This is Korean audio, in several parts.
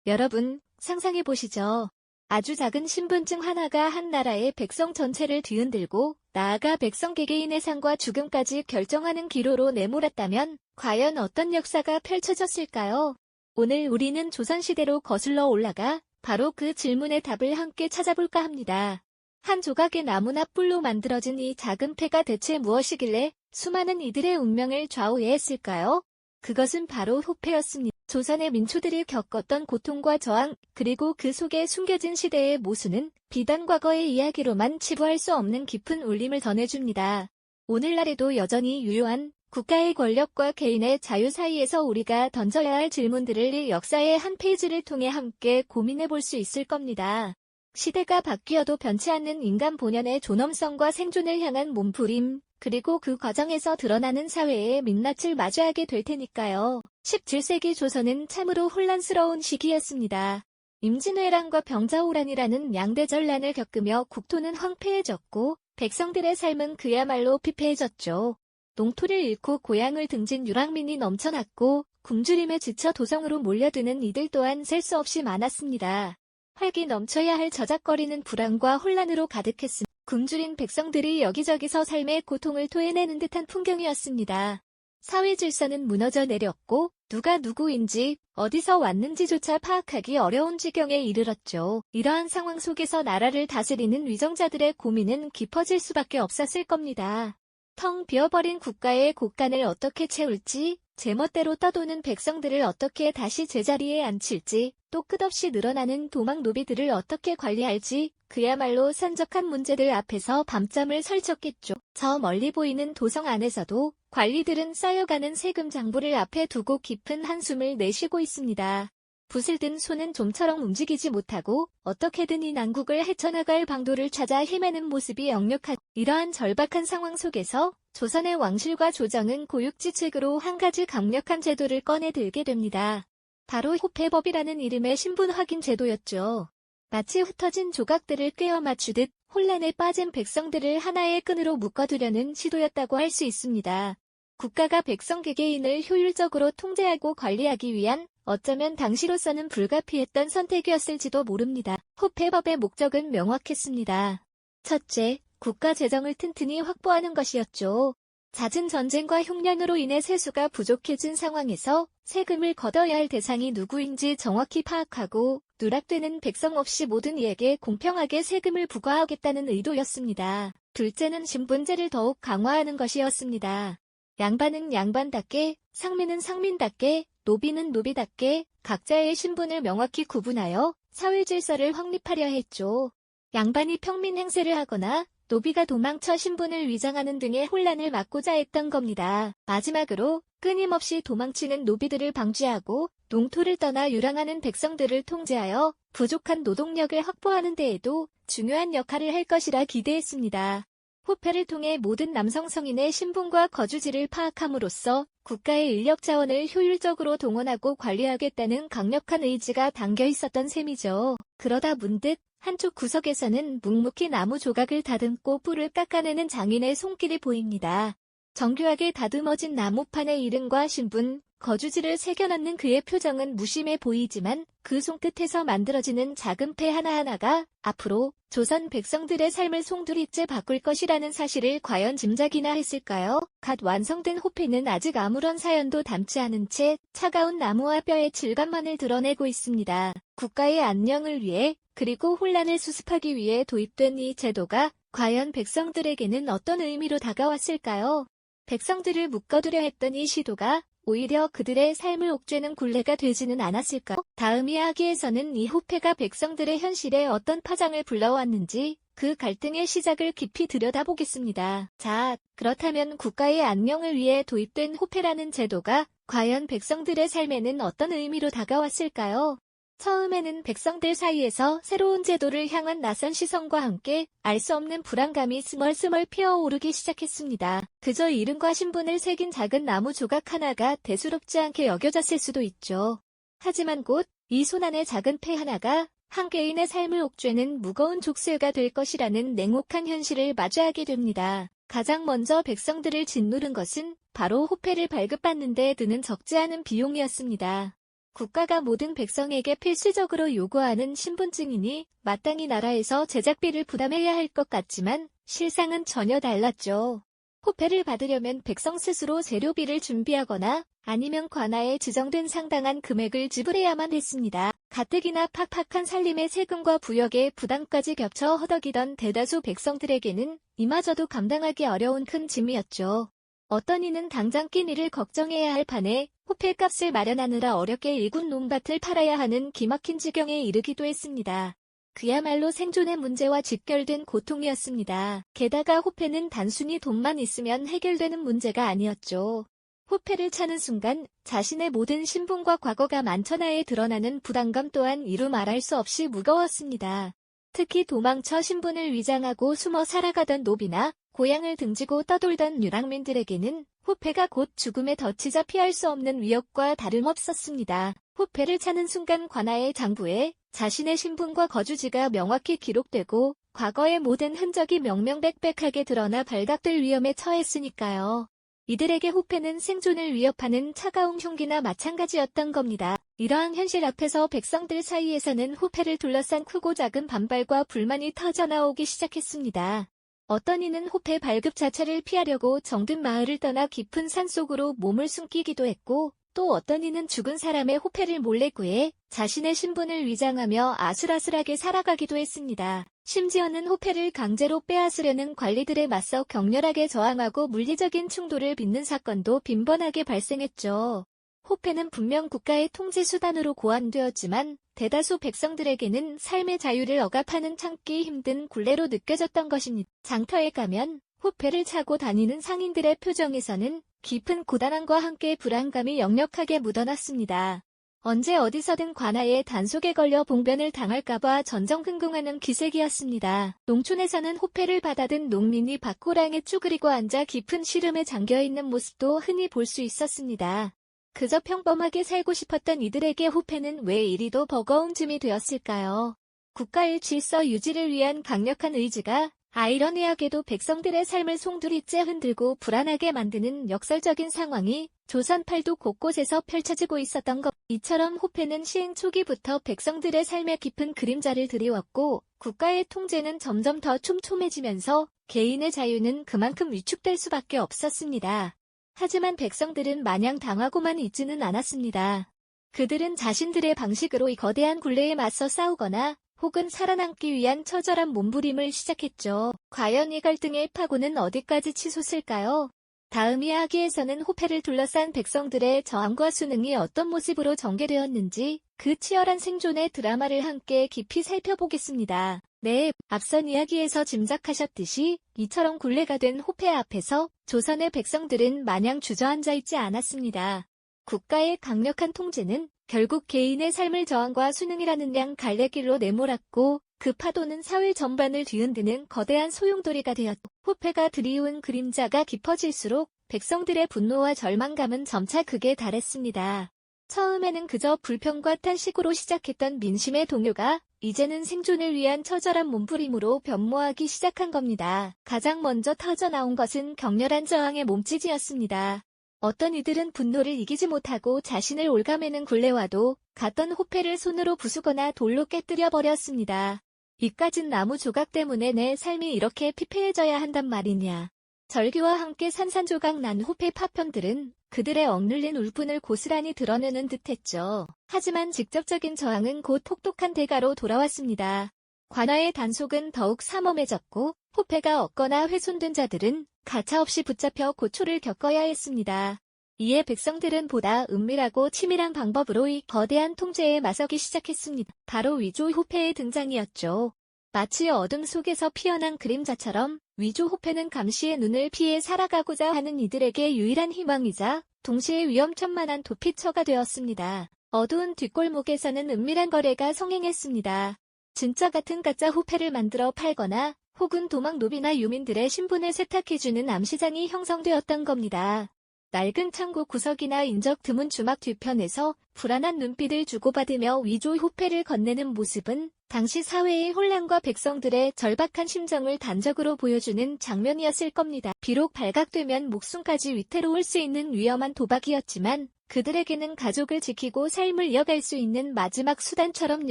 여러분, 상상해 보시죠. 아주 작은 신분증 하나가 한 나라의 백성 전체를 뒤흔들고 나아가 백성 개개인의 상과 죽음까지 결정하는 기로로 내몰았다면 과연 어떤 역사가 펼쳐졌을까요? 오늘 우리는 조선시대로 거슬러 올라가 바로 그 질문의 답을 함께 찾아볼까 합니다. 한 조각의 나무나 뿔로 만들어진 이 작은 패가 대체 무엇이길래 수많은 이들의 운명을 좌우했을까요? 그것은 바로 호패였습니다. 조선의 민초들이 겪었던 고통과 저항, 그리고 그 속에 숨겨진 시대의 모순은 비단 과거의 이야기로만 치부할 수 없는 깊은 울림을 전해줍니다. 오늘날에도 여전히 유효한 국가의 권력과 개인의 자유 사이에서 우리가 던져야 할 질문들을 이 역사의 한 페이지를 통해 함께 고민해 볼 수 있을 겁니다. 시대가 바뀌어도 변치 않는 인간 본연의 존엄성과 생존을 향한 몸부림, 그리고 그 과정에서 드러나는 사회의 민낯을 마주하게 될 테니까요. 17세기 조선은 참으로 혼란스러운 시기였습니다. 임진왜란과 병자호란이라는 양대 전란을 겪으며 국토는 황폐해졌고 백성들의 삶은 그야말로 피폐해졌죠. 농토를 잃고 고향을 등진 유랑민이 넘쳐났고 굶주림에 지쳐 도성으로 몰려드는 이들 또한 셀 수 없이 많았습니다. 활기 넘쳐야 할 저작거리는 불안과 혼란으로 가득했습니다. 굶주린 백성들이 여기저기서 삶의 고통을 토해내는 듯한 풍경이었습니다. 사회 질서는 무너져 내렸고 누가 누구인지 어디서 왔는지조차 파악하기 어려운 지경에 이르렀죠. 이러한 상황 속에서 나라를 다스리는 위정자들의 고민은 깊어질 수밖에 없었을 겁니다. 텅 비어버린 국가의 곳간을 어떻게 채울지, 제멋대로 떠도는 백성들을 어떻게 다시 제자리에 앉힐지, 또 끝없이 늘어나는 도망 노비들을 어떻게 관리할지 그야말로 산적한 문제들 앞에서 밤잠을 설쳤겠죠. 저 멀리 보이는 도성 안에서도 관리들은 쌓여가는 세금 장부를 앞에 두고 깊은 한숨을 내쉬고 있습니다. 붓을 든 손은 좀처럼 움직이지 못하고 어떻게든 이 난국을 헤쳐나갈 방도를 찾아 헤매는 모습이 역력한 이러한 절박한 상황 속에서 조선의 왕실과 조정은 고육지책으로 한 가지 강력한 제도를 꺼내들게 됩니다. 바로 호패법이라는 이름의 신분 확인 제도였죠. 마치 흩어진 조각들을 꿰어 맞추듯 혼란에 빠진 백성들을 하나의 끈으로 묶어두려는 시도였다고 할 수 있습니다. 국가가 백성 개개인을 효율적으로 통제하고 관리하기 위한 어쩌면 당시로서는 불가피했던 선택이었을지도 모릅니다. 호패법의 목적은 명확했습니다. 첫째, 국가 재정을 튼튼히 확보하는 것이었죠. 잦은 전쟁과 흉년으로 인해 세수가 부족해진 상황에서 세금을 걷어야 할 대상이 누구인지 정확히 파악하고 누락되는 백성 없이 모든 이에게 공평하게 세금을 부과하겠다는 의도였습니다. 둘째는 신분제를 더욱 강화하는 것이었습니다. 양반은 양반답게, 상민은 상민답게, 노비는 노비답게 각자의 신분을 명확히 구분하여 사회 질서를 확립하려 했죠. 양반이 평민 행세를 하거나 노비가 도망쳐 신분을 위장하는 등의 혼란을 막고자 했던 겁니다. 마지막으로 끊임없이 도망치는 노비들을 방지하고 농토를 떠나 유랑하는 백성들을 통제하여 부족한 노동력을 확보하는 데에도 중요한 역할을 할 것이라 기대했습니다. 호패를 통해 모든 남성 성인의 신분과 거주지를 파악함으로써 국가의 인력 자원을 효율적으로 동원하고 관리하겠다는 강력한 의지가 담겨 있었던 셈이죠. 그러다 문득 한쪽 구석에서는 묵묵히 나무 조각을 다듬고 뿔을 깎아내는 장인의 손길이 보입니다. 정교하게 다듬어진 나무판에 이름과 신분, 거주지를 새겨넣는 그의 표정은 무심해 보이지만 그 손끝에서 만들어지는 작은 패 하나하나가 앞으로 조선 백성들의 삶을 송두리째 바꿀 것이라는 사실을 과연 짐작이나 했을까요? 갓 완성된 호패는 아직 아무런 사연도 담지 않은 채 차가운 나무와 뼈의 질감만을 드러내고 있습니다. 국가의 안녕을 위해 그리고 혼란을 수습하기 위해 도입된 이 제도가 과연 백성들에게는 어떤 의미로 다가왔을까요? 백성들을 묶어두려 했던 이 시도가 오히려 그들의 삶을 옥죄는 굴레가 되지는 않았을까? 다음 이야기에서는 이 호패가 백성들의 현실에 어떤 파장을 불러왔는지 그 갈등의 시작을 깊이 들여다보겠습니다. 자, 그렇다면 국가의 안녕을 위해 도입된 호패라는 제도가 과연 백성들의 삶에는 어떤 의미로 다가왔을까요? 처음에는 백성들 사이에서 새로운 제도를 향한 낯선 시선과 함께 알 수 없는 불안감이 스멀스멀 피어오르기 시작했습니다. 그저 이름과 신분을 새긴 작은 나무 조각 하나가 대수롭지 않게 여겨졌을 수도 있죠. 하지만 곧 이 손안의 작은 패 하나가 한 개인의 삶을 옥죄는 무거운 족쇄가 될 것이라는 냉혹한 현실을 마주하게 됩니다. 가장 먼저 백성들을 짓누른 것은 바로 호패를 발급받는 데 드는 적지 않은 비용이었습니다. 국가가 모든 백성에게 필수적으로 요구하는 신분증이니 마땅히 나라에서 제작비를 부담해야 할 것 같지만 실상은 전혀 달랐죠. 호패를 받으려면 백성 스스로 재료비를 준비하거나 아니면 관아에 지정된 상당한 금액을 지불해야만 했습니다. 가뜩이나 팍팍한 살림의 세금과 부역의 부담까지 겹쳐 허덕이던 대다수 백성들에게는 이마저도 감당하기 어려운 큰 짐이었죠. 어떤 이는 당장 끼니를 걱정해야 할 판에 호패값을 마련하느라 어렵게 일군 논밭을 팔아야 하는 기막힌 지경에 이르기도 했습니다. 그야말로 생존의 문제와 직결된 고통이었습니다. 게다가 호패는 단순히 돈만 있으면 해결되는 문제가 아니었죠. 호패를 차는 순간 자신의 모든 신분과 과거가 만천하에 드러나는 부담감 또한 이루 말할 수 없이 무거웠습니다. 특히 도망쳐 신분을 위장하고 숨어 살아가던 노비나 고향을 등지고 떠돌던 유랑민들에게는 호패가 곧 죽음에 덫이자 피할 수 없는 위협과 다름없었습니다. 호패를 차는 순간 관아의 장부에 자신의 신분과 거주지가 명확히 기록되고 과거의 모든 흔적이 명명백백하게 드러나 발각될 위험에 처했으니까요. 이들에게 호패는 생존을 위협하는 차가운 흉기나 마찬가지였던 겁니다. 이러한 현실 앞에서 백성들 사이에서는 호패를 둘러싼 크고 작은 반발과 불만이 터져나오기 시작했습니다. 어떤 이는 호패 발급 자체를 피하려고 정든 마을을 떠나 깊은 산속으로 몸을 숨기기도 했고 또 어떤 이는 죽은 사람의 호패를 몰래 구해 자신의 신분을 위장하며 아슬아슬하게 살아가기도 했습니다. 심지어는 호패를 강제로 빼앗으려는 관리들에 맞서 격렬하게 저항하고 물리적인 충돌을 빚는 사건도 빈번하게 발생했죠. 호패는 분명 국가의 통제 수단으로 고안되었지만 대다수 백성들에게는 삶의 자유를 억압하는 참기 힘든 굴레로 느껴졌던 것입니다. 장터에 가면 호패를 차고 다니는 상인들의 표정에서는 깊은 고단함과 함께 불안감이 역력하게 묻어났습니다. 언제 어디서든 관아의 단속에 걸려 봉변을 당할까봐 전전긍긍하는 기색이었습니다. 농촌에서는 호패를 받아든 농민이 밭고랑에 쭈그리고 앉아 깊은 시름에 잠겨있는 모습도 흔히 볼 수 있었습니다. 그저 평범하게 살고 싶었던 이들에게 호패는 왜 이리도 버거운 짐이 되었을까요? 국가의 질서 유지를 위한 강력한 의지가 아이러니하게도 백성들의 삶을 송두리째 흔들고 불안하게 만드는 역설적인 상황이 조선 팔도 곳곳에서 펼쳐지고 있었던 것. 이처럼 호패는 시행 초기부터 백성들의 삶에 깊은 그림자를 드리웠고 국가의 통제는 점점 더 촘촘해지면서 개인의 자유는 그만큼 위축될 수밖에 없었습니다. 하지만 백성들은 마냥 당하고만 있지는 않았습니다. 그들은 자신들의 방식으로 이 거대한 굴레에 맞서 싸우거나 혹은 살아남기 위한 처절한 몸부림을 시작했죠. 과연 이 갈등의 파고는 어디까지 치솟을까요? 다음 이야기에서는 호패를 둘러싼 백성들의 저항과 수능이 어떤 모습으로 전개되었는지 그 치열한 생존의 드라마를 함께 깊이 살펴보겠습니다. 네, 앞선 이야기에서 짐작하셨듯이 이처럼 굴레가 된 호패 앞에서 조선의 백성들은 마냥 주저앉아 있지 않았습니다. 국가의 강력한 통제는 결국 개인의 삶을 저항과 수능이라는 양 갈래길로 내몰았고 그 파도는 사회 전반을 뒤흔드는 거대한 소용돌이가 되었고 호패가 드리운 그림자가 깊어질수록 백성들의 분노와 절망감은 점차 극에 달했습니다. 처음에는 그저 불평과 탄식으로 시작했던 민심의 동요가 이제는 생존을 위한 처절한 몸부림으로 변모하기 시작한 겁니다. 가장 먼저 터져나온 것은 격렬한 저항의 몸짓이었습니다. 어떤 이들은 분노를 이기지 못하고 자신을 올가매는 굴레와도 같던 호패를 손으로 부수거나 돌로 깨뜨려 버렸습니다. 이까진 나무 조각 때문에 내 삶이 이렇게 피폐해져야 한단 말이냐. 절규와 함께 산산조각 난 호패 파편들은 그들의 억눌린 울분을 고스란히 드러내는 듯했죠. 하지만 직접적인 저항은 곧 혹독한 대가로 돌아왔습니다. 관아의 단속은 더욱 삼엄해졌고 호패가 얻거나 훼손된 자들은 가차없이 붙잡혀 고초를 겪어야 했습니다. 이에 백성들은 보다 은밀하고 치밀한 방법으로 이 거대한 통제에 맞서기 시작했습니다. 바로 위조 호패의 등장이었죠. 마치 어둠 속에서 피어난 그림자처럼 위조 호패는 감시의 눈을 피해 살아가고자 하는 이들에게 유일한 희망이자 동시에 위험천만한 도피처가 되었습니다. 어두운 뒷골목에서는 은밀한 거래가 성행했습니다. 진짜 같은 가짜 호패를 만들어 팔거나 혹은 도망 노비나 유민들의 신분을 세탁해주는 암시장이 형성되었던 겁니다. 낡은 창고 구석이나 인적 드문 주막 뒤편에서 불안한 눈빛을 주고받으며 위조 호패를 건네는 모습은 당시 사회의 혼란과 백성들의 절박한 심정을 단적으로 보여주는 장면이었을 겁니다. 비록 발각되면 목숨까지 위태로울 수 있는 위험한 도박이었지만 그들에게는 가족을 지키고 삶을 이어갈 수 있는 마지막 수단처럼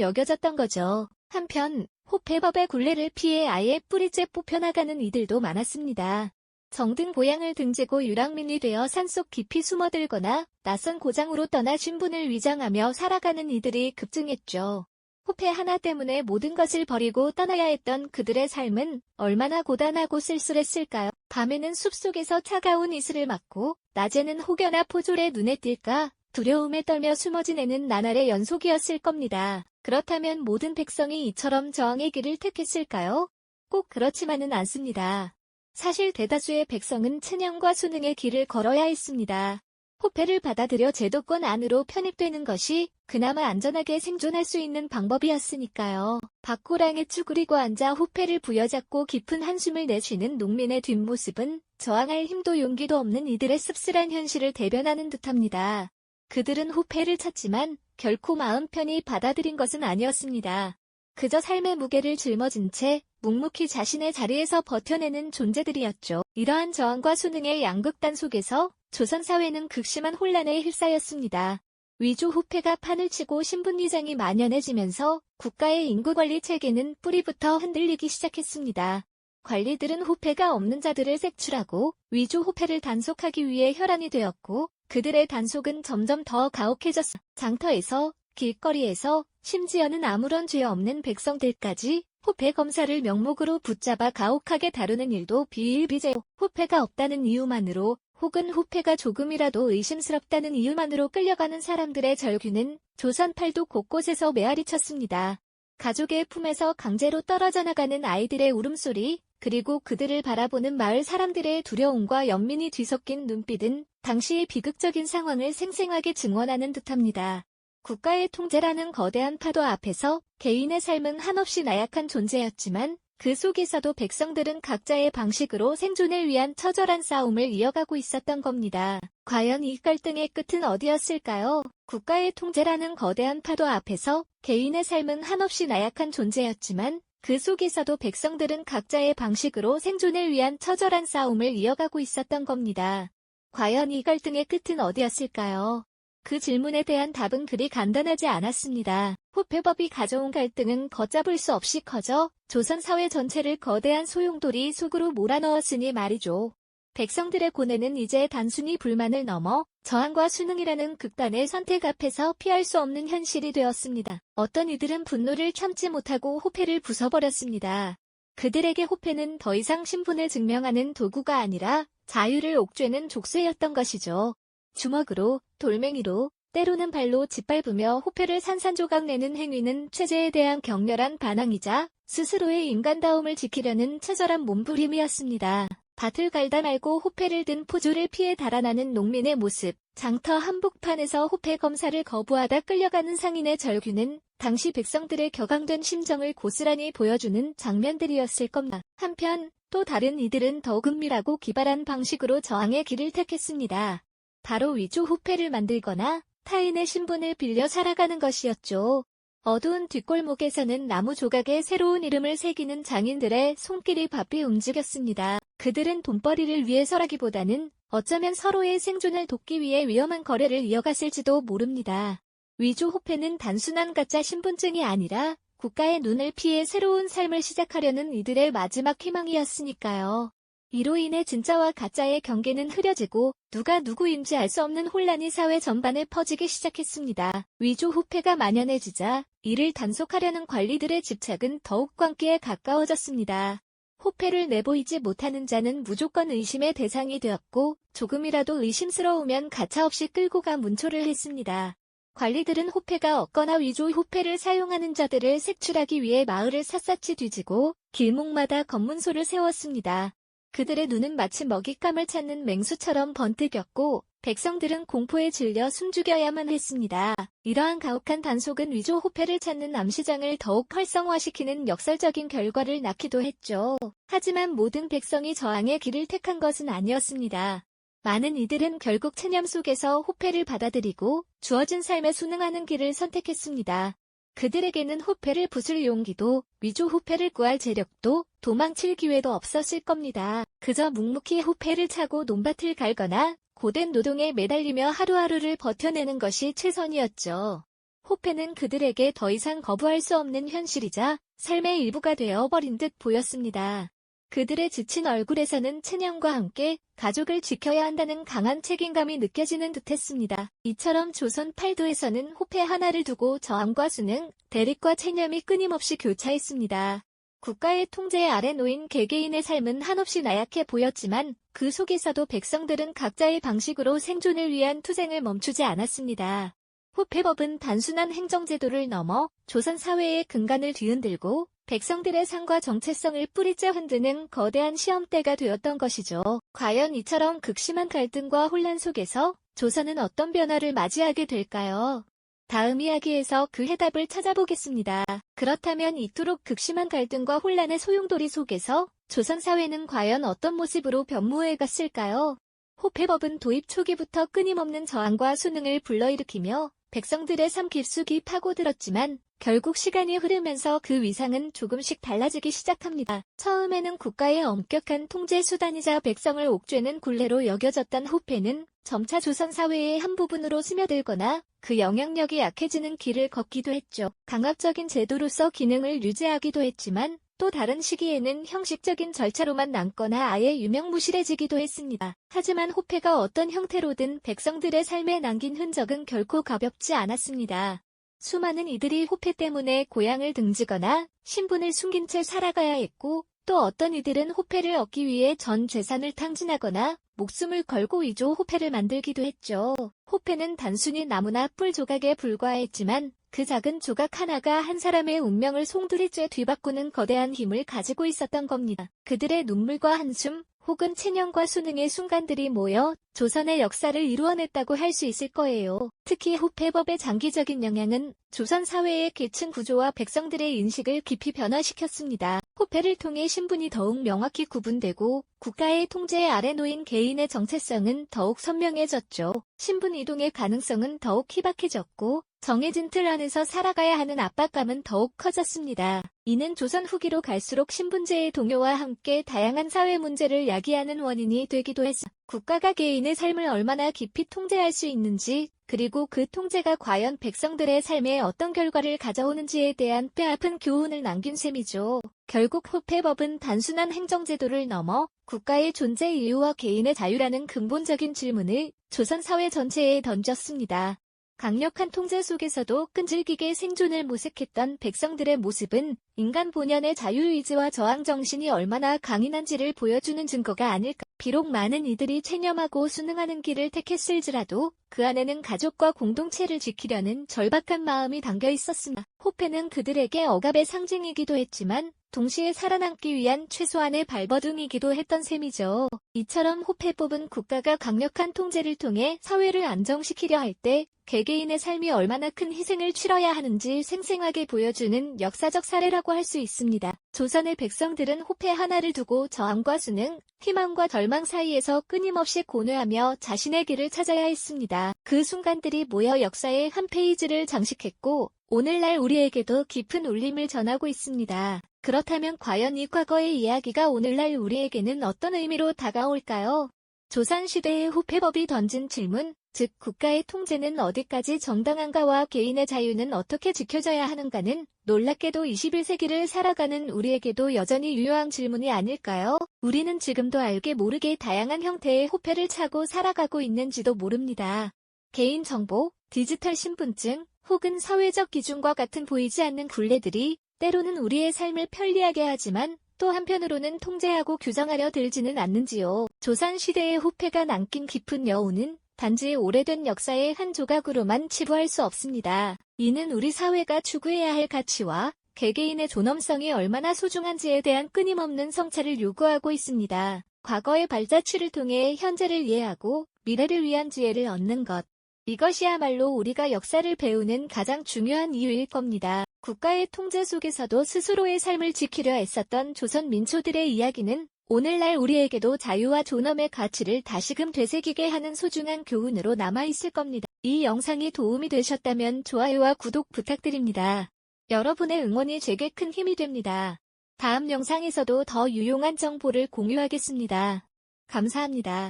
여겨졌던 거죠. 한편 호패법의 굴레를 피해 아예 뿌리째 뽑혀나가는 이들도 많았습니다. 정든 고향을 등지고 유랑민이 되어 산속 깊이 숨어들거나 낯선 고장으로 떠나 신분을 위장하며 살아가는 이들이 급증했죠. 호패 하나 때문에 모든 것을 버리고 떠나야 했던 그들의 삶은 얼마나 고단하고 쓸쓸했을까요? 밤에는 숲속에서 차가운 이슬을 맞고 낮에는 혹여나 포졸의 눈에 띌까 두려움에 떨며 숨어 지내는 나날의 연속이었을 겁니다. 그렇다면 모든 백성이 이처럼 저항의 길을 택했을까요? 꼭 그렇지만은 않습니다. 사실 대다수의 백성은 체념과 순응의 길을 걸어야 했습니다. 호패를 받아들여 제도권 안으로 편입되는 것이 그나마 안전하게 생존할 수 있는 방법이었으니까요. 밭고랑에 쭈그리고 앉아 호패를 부여잡고 깊은 한숨을 내쉬는 농민의 뒷모습은 저항할 힘도 용기도 없는 이들의 씁쓸한 현실을 대변하는 듯합니다. 그들은 호패를 찾지만 결코 마음 편히 받아들인 것은 아니었습니다. 그저 삶의 무게를 짊어진 채 묵묵히 자신의 자리에서 버텨내는 존재들이었죠. 이러한 저항과 순응의 양극단 속에서 조선사회는 극심한 혼란에 휩싸였습니다. 위조 호패가 판을 치고 신분위장이 만연해지면서 국가의 인구관리 체계는 뿌리부터 흔들리기 시작했습니다. 관리들은 호패가 없는 자들을 색출하고 위조 호패를 단속하기 위해 혈안이 되었고 그들의 단속은 점점 더 가혹해졌습니다. 장터에서, 길거리에서, 심지어는 아무런 죄 없는 백성들까지 호패 검사를 명목으로 붙잡아 가혹하게 다루는 일도 비일비재요. 호패가 없다는 이유만으로 혹은 호패가 조금이라도 의심스럽다는 이유만으로 끌려가는 사람들의 절규는 조선 팔도 곳곳에서 메아리쳤습니다. 가족의 품에서 강제로 떨어져 나가는 아이들의 울음소리, 그리고 그들을 바라보는 마을 사람들의 두려움과 연민이 뒤섞인 눈빛은 당시의 비극적인 상황을 생생하게 증언하는 듯합니다. 국가의 통제라는 거대한 파도 앞에서 개인의 삶은 한없이 나약한 존재였지만 그 속에서도 백성들은 각자의 방식으로 생존을 위한 처절한 싸움을 이어가고 있었던 겁니다. 과연 이 갈등의 끝은 어디였을까요? 국가의 통제라는 거대한 파도 앞에서 개인의 삶은 한없이 나약한 존재였지만 그 속에서도 백성들은 각자의 방식으로 생존을 위한 처절한 싸움을 이어가고 있었던 겁니다. 과연 이 갈등의 끝은 어디였을까요? 그 질문에 대한 답은 그리 간단하지 않았습니다. 호패법이 가져온 갈등은 걷잡을 수 없이 커져 조선 사회 전체를 거대한 소용돌이 속으로 몰아넣었으니 말이죠. 백성들의 고뇌는 이제 단순히 불만을 넘어 저항과 순응이라는 극단의 선택 앞에서 피할 수 없는 현실이 되었습니다. 어떤 이들은 분노를 참지 못하고 호패를 부숴버렸습니다. 그들에게 호패는 더 이상 신분을 증명하는 도구가 아니라 자유를 옥죄는 족쇄였던 것이죠. 주먹으로, 돌멩이로, 때로는 발로 짓밟으며 호패를 산산조각 내는 행위는 체제에 대한 격렬한 반항이자 스스로의 인간다움을 지키려는 처절한 몸부림이었습니다. 밭을 갈다 말고 호패를 든 포졸을 피해 달아나는 농민의 모습, 장터 한복판에서 호패 검사를 거부하다 끌려가는 상인의 절규는 당시 백성들의 격앙된 심정을 고스란히 보여주는 장면들이었을 겁니다. 한편 또 다른 이들은 더욱 은밀하고 기발한 방식으로 저항의 길을 택했습니다. 바로 위조 호패를 만들거나 타인의 신분을 빌려 살아가는 것이었죠. 어두운 뒷골목에서는 나무 조각에 새로운 이름을 새기는 장인들의 손길이 바삐 움직였습니다. 그들은 돈벌이를 위해서라기보다는 어쩌면 서로의 생존을 돕기 위해 위험한 거래를 이어갔을지도 모릅니다. 위조 호패는 단순한 가짜 신분증이 아니라 국가의 눈을 피해 새로운 삶을 시작하려는 이들의 마지막 희망이었으니까요. 이로 인해 진짜와 가짜의 경계는 흐려지고 누가 누구인지 알 수 없는 혼란이 사회 전반에 퍼지기 시작했습니다. 위조 호패가 만연해지자 이를 단속하려는 관리들의 집착은 더욱 광기에 가까워졌습니다. 호패를 내보이지 못하는 자는 무조건 의심의 대상이 되었고 조금이라도 의심스러우면 가차없이 끌고 가 문초를 했습니다. 관리들은 호패가 없거나 위조 호패를 사용하는 자들을 색출하기 위해 마을을 샅샅이 뒤지고 길목마다 검문소를 세웠습니다. 그들의 눈은 마치 먹잇감을 찾는 맹수처럼 번뜩였고 백성들은 공포에 질려 숨죽여야만 했습니다. 이러한 가혹한 단속은 위조 호패를 찾는 암시장을 더욱 활성화시키는 역설적인 결과를 낳기도 했죠. 하지만 모든 백성이 저항의 길을 택한 것은 아니었습니다. 많은 이들은 결국 체념 속에서 호패를 받아들이고 주어진 삶에 순응하는 길을 선택했습니다. 그들에게는 호패를 부술 용기도, 위조 호패를 구할 재력도, 도망칠 기회도 없었을 겁니다. 그저 묵묵히 호패를 차고 논밭을 갈거나 고된 노동에 매달리며 하루하루를 버텨내는 것이 최선이었죠. 호패는 그들에게 더 이상 거부할 수 없는 현실이자 삶의 일부가 되어버린 듯 보였습니다. 그들의 지친 얼굴에서는 체념과 함께 가족을 지켜야 한다는 강한 책임감이 느껴지는 듯했습니다. 이처럼 조선 팔도에서는 호패 하나를 두고 저항과 순응, 대립과 체념이 끊임없이 교차했습니다. 국가의 통제 아래 놓인 개개인의 삶은 한없이 나약해 보였지만 그 속에서도 백성들은 각자의 방식으로 생존을 위한 투쟁을 멈추지 않았습니다. 호패법은 단순한 행정제도를 넘어 조선 사회의 근간을 뒤흔들고 백성들의 삶과 정체성을 뿌리째 흔드는 거대한 시험대가 되었던 것이죠. 과연 이처럼 극심한 갈등과 혼란 속에서 조선은 어떤 변화를 맞이하게 될까요? 다음 이야기에서 그 해답을 찾아보겠습니다. 그렇다면 이토록 극심한 갈등과 혼란의 소용돌이 속에서 조선 사회는 과연 어떤 모습으로 변모해 갔을까요? 호패법은 도입 초기부터 끊임없는 저항과 순응을 불러일으키며 백성들의 삶 깊숙이 파고들었지만 결국 시간이 흐르면서 그 위상은 조금씩 달라지기 시작합니다. 처음에는 국가의 엄격한 통제 수단이자 백성을 옥죄는 굴레로 여겨졌던 호패는 점차 조선 사회의 한 부분으로 스며들거나 그 영향력이 약해지는 길을 걷기도 했죠. 강압적인 제도로서 기능을 유지하기도 했지만 또 다른 시기에는 형식적인 절차로만 남거나 아예 유명무실해지기도 했습니다. 하지만 호패가 어떤 형태로든 백성들의 삶에 남긴 흔적은 결코 가볍지 않았습니다. 수많은 이들이 호패 때문에 고향을 등지거나 신분을 숨긴 채 살아가야 했고 또 어떤 이들은 호패를 얻기 위해 전 재산을 탕진하거나 목숨을 걸고 위조 호패를 만들기도 했죠. 호패는 단순히 나무나 뿔 조각에 불과했지만 그 작은 조각 하나가 한 사람의 운명을 송두리째 뒤바꾸는 거대한 힘을 가지고 있었던 겁니다. 그들의 눈물과 한숨, 혹은 체념과 순응의 순간들이 모여 조선의 역사를 이루어냈다고 할 수 있을 거예요. 특히 호패법의 장기적인 영향은 조선 사회의 계층 구조와 백성들의 인식을 깊이 변화시켰습니다. 호패를 통해 신분이 더욱 명확히 구분되고 국가의 통제 아래 놓인 개인의 정체성은 더욱 선명해졌죠. 신분 이동의 가능성은 더욱 희박해졌고 정해진 틀 안에서 살아가야 하는 압박감은 더욱 커졌습니다. 이는 조선 후기로 갈수록 신분제의 동요와 함께 다양한 사회 문제를 야기하는 원인이 되기도 했습니다. 국가가 개인의 삶을 얼마나 깊이 통제할 수 있는지, 그리고 그 통제가 과연 백성들의 삶에 어떤 결과를 가져오는지에 대한 뼈아픈 교훈을 남긴 셈이죠. 결국 호패법은 단순한 행정제도를 넘어 국가의 존재 이유와 개인의 자유라는 근본적인 질문을 조선 사회 전체에 던졌습니다. 강력한 통제 속에서도 끈질기게 생존을 모색했던 백성들의 모습은 인간 본연의 자유의지와 저항정신이 얼마나 강인한지를 보여주는 증거가 아닐까. 비록 많은 이들이 체념하고 순응하는 길을 택했을지라도 그 안에는 가족과 공동체를 지키려는 절박한 마음이 담겨 있었습니다. 호패는 그들에게 억압의 상징이기도 했지만 동시에 살아남기 위한 최소한의 발버둥이기도 했던 셈이죠. 이처럼 호패법은 국가가 강력한 통제를 통해 사회를 안정시키려 할 때 개개인의 삶이 얼마나 큰 희생을 치러야 하는지 생생하게 보여주는 역사적 사례라고 할 수 있습니다. 조선의 백성들은 호패 하나를 두고 저항과 순응, 희망과 절망 사이에서 끊임없이 고뇌하며 자신의 길을 찾아야 했습니다. 그 순간들이 모여 역사의 한 페이지를 장식했고 오늘날 우리에게도 깊은 울림을 전하고 있습니다. 그렇다면 과연 이 과거의 이야기가 오늘날 우리에게는 어떤 의미로 다가올까요? 조선시대의 호패법이 던진 질문, 즉 국가의 통제는 어디까지 정당한가와 개인의 자유는 어떻게 지켜져야 하는가는 놀랍게도 21세기를 살아가는 우리에게도 여전히 유효한 질문이 아닐까요? 우리는 지금도 알게 모르게 다양한 형태의 호패를 차고 살아가고 있는지도 모릅니다. 개인정보, 디지털 신분증, 혹은 사회적 기준과 같은 보이지 않는 굴레들이 때로는 우리의 삶을 편리하게 하지만 또 한편으로는 통제하고 규정하려 들지는 않는지요. 조선시대의 호패가 남긴 깊은 여운은 단지 오래된 역사의 한 조각으로만 치부할 수 없습니다. 이는 우리 사회가 추구해야 할 가치와 개개인의 존엄성이 얼마나 소중한지에 대한 끊임없는 성찰을 요구하고 있습니다. 과거의 발자취를 통해 현재를 이해하고 미래를 위한 지혜를 얻는 것. 이것이야말로 우리가 역사를 배우는 가장 중요한 이유일 겁니다. 국가의 통제 속에서도 스스로의 삶을 지키려 애썼던 조선 민초들의 이야기는 오늘날 우리에게도 자유와 존엄의 가치를 다시금 되새기게 하는 소중한 교훈으로 남아있을 겁니다. 이 영상이 도움이 되셨다면 좋아요와 구독 부탁드립니다. 여러분의 응원이 제게 큰 힘이 됩니다. 다음 영상에서도 더 유용한 정보를 공유하겠습니다. 감사합니다.